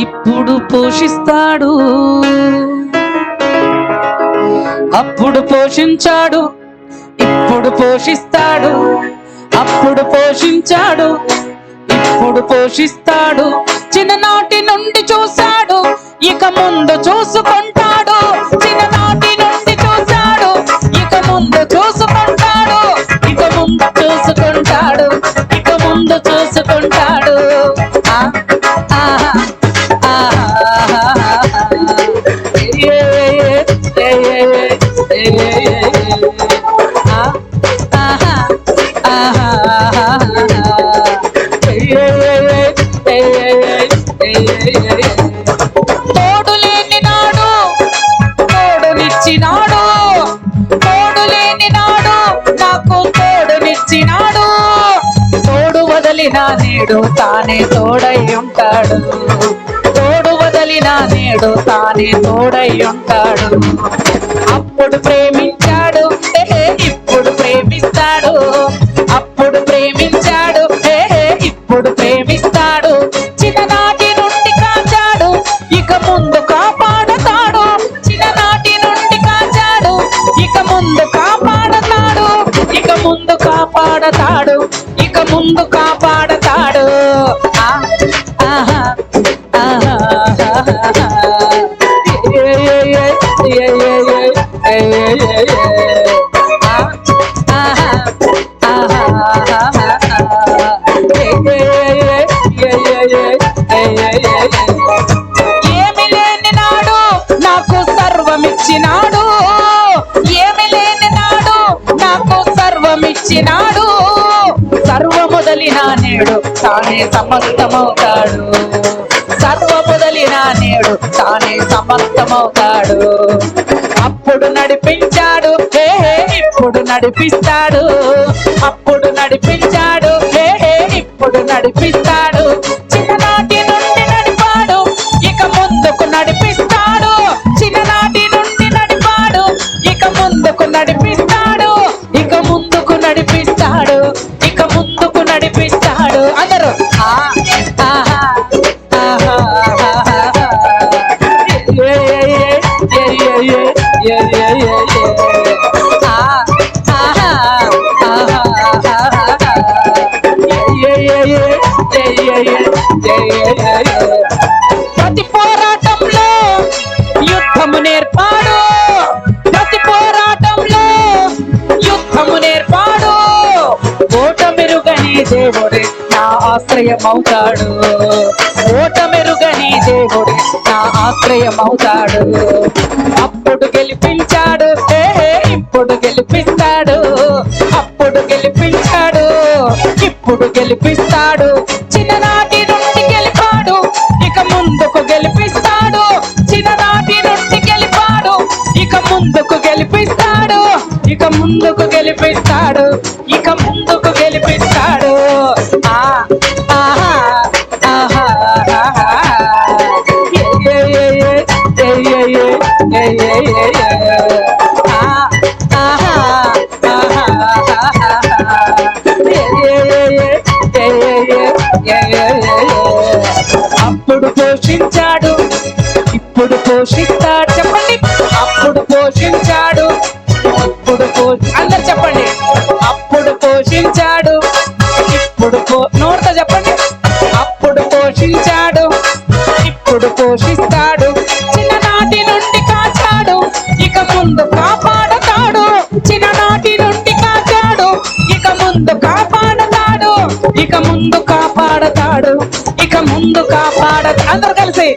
ఇప్పుడు పోషిస్తాడు, అప్పుడు పోషించాడు, ఇప్పుడు పోషిస్తాడు, అప్పుడు పోషించాడు, ఇప్పుడు పోషిస్తాడు. చిన్ననాటి నుండి చూశాడు, ఇక ముందు చూసుకుంటాడు. చిన్ననాటి నుండి చూశాడు, ఇక ముందు చూసుకుంటాడు, ఇక ముందు చూసుకుంటాడు, ఇక ముందు చూసుకుంటాడు. తోడు లేని నాడు తోడునిచ్చినాడు, తోడు లేని నాడు నాకు తోడునిచ్చినాడు. తోడు వదిలిన నేడు తానే తోడై ఉంటాడు, తోడు వదిలిన నేడు తానే తోడై ఉంటాడు. అప్పుడు ప్రేమించాడు, ఇప్పుడు ప్రేమిస్తాడు, అప్పుడు ప్రేమించాడు, ఇప్పుడు ప్రేమిస్తాడు. చిన్ననాటి నుండి కాచాడు, ఇక ముందు కాపాడతాడు. చిన్ననాటి నుండి కాచాడు, ఇక ముందు కాపాడతాడు, ఇక ముందు కాపాడతాడు, ఇక ముందు కాపాడతాడు. ఏమి లేని నాడు నాకు సర్వమిచ్చినాడు, ఏమి లేని నాడు నాకు సర్వమిచ్చినాడు. సర్వ మొదలిన నేడు తానే సమస్తమవుతాడు, సర్వ మొదలిన నేడు తానే సమస్తమవుతాడు. అప్పుడు నడిపించాడు, ఇప్పుడు నడిపిస్తాడు, అప్పుడు నడిపించాడు, ఇప్పుడు నడిపిస్తాడు. చిన్ననాటి నుండి నడిపాడు, ఇక ముందుకు నడిపిస్తాడు. చిన్ననాటి నుండి నడిపాడు, ఇక ముందుకు నడిపిస్తాడు, ఇక ముందుకు నడిపిస్తాడు, ఇక ముందుకు నడిపిస్తాడు. అందరూ ప్రతి పోరాటంలో యుద్ధము నేర్పాడు, ప్రతి పోరాటంలో యుద్ధము నేర్పాడు. ఓటమెరుగని దేవుడే నా ఆశ్రయమవుతాడు, ఓటమెరుగని దేవుడే నా ఆశ్రయమవుతాడు. అప్పుడు గెలిపించాడు, ఇప్పుడు గెలిపిస్తాడు, అప్పుడు గెలిపించాడు, ఇప్పుడు గెలిపిస్తాడు. చిన్ననాటి నుండి గెలిపాడు, ఇక ముందుకు గెలిపిస్తాడు. చిన్ననాటి నుండి గెలిపాడు, ఇక ముందుకు గెలిపిస్తాడు, ఇక ముందుకు గెలిపిస్తాడు, ఇక ముందుకు గెలిపిస్తాడు. అప్పుడు పోషించాడు, ఇప్పుడు పోషిస్తాడు. చెప్పండి, అప్పుడు పోషించాడు, ఇప్పుడు అందరు చెప్పండి. అప్పుడు పోషించాడు, ఇప్పుడు నోటితో చెప్పండి. అప్పుడు పోషించాడు, ఇప్పుడు పోషిస్తాడు. చిన్ననాటి నుండి కాచాడు, ఇక ముందు కాపాడతాడు. చిన్ననాటి నుండి కాచాడు, ఇక ముందు కాపాడతాడు, ఇక ముందు కాపాడతాడు, ఇక ముందు కాపాడతాడు. అందరు కలిసి